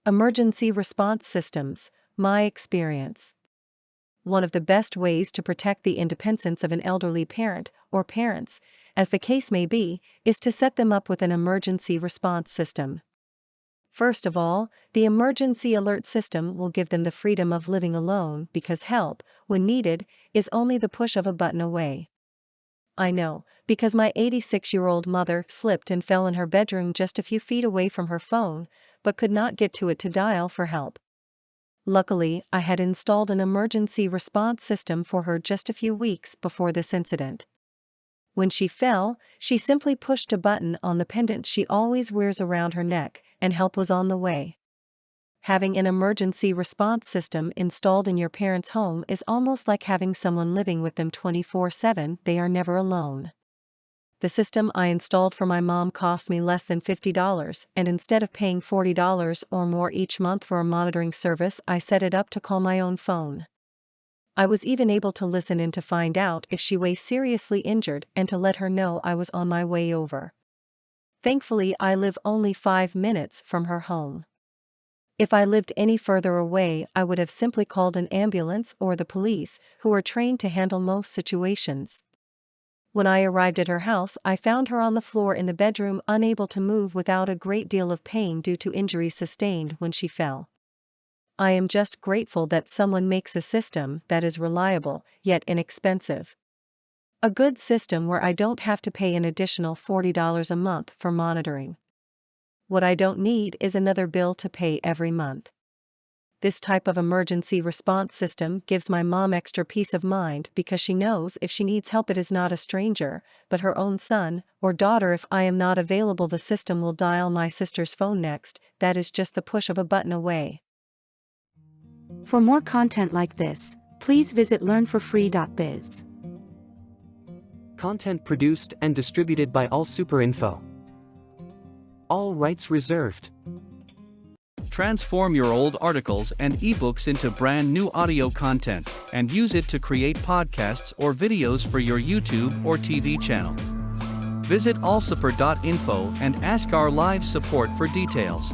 Emergency response systems, my experience. One of the best ways to protect the independence of an elderly parent, or parents, as the case may be, is to set them up with an emergency response system. First of all, the emergency alert system will give them the freedom of living alone because help, when needed, is only the push of a button away. I know, because my 86-year-old mother slipped and fell in her bedroom just a few feet away from her phone, but could not get to it to dial for help. Luckily, I had installed an emergency response system for her just a few weeks before this incident. When she fell, she simply pushed a button on the pendant she always wears around her neck, and help was on the way. Having an emergency response system installed in your parents' home is almost like having someone living with them 24/7. They are never alone. The system I installed for my mom cost me less than $50, and instead of paying $40 or more each month for a monitoring service, I set it up to call my own phone. I was even able to listen in to find out if she was seriously injured and to let her know I was on my way over. Thankfully, I live only 5 minutes from her home. If I lived any further away, I would have simply called an ambulance or the police, who are trained to handle most situations. When I arrived at her house, I found her on the floor in the bedroom, unable to move without a great deal of pain due to injuries sustained when she fell. I am just grateful that someone makes a system that is reliable, yet inexpensive. A good system where I don't have to pay an additional $40 a month for monitoring. What I don't need is another bill to pay every month. This type of emergency response system gives my mom extra peace of mind because she knows if she needs help it is not a stranger, but her own son or daughter. If I am not available, the system will dial my sister's phone next. That is just the push of a button away. For more content like this, please visit learnforfree.biz. Content produced and distributed by AllSuperInfo. All rights reserved. Transform your old articles and ebooks into brand new audio content and use it to create podcasts or videos for your YouTube or TV channel. Visit allsuper.info and ask our live support for details.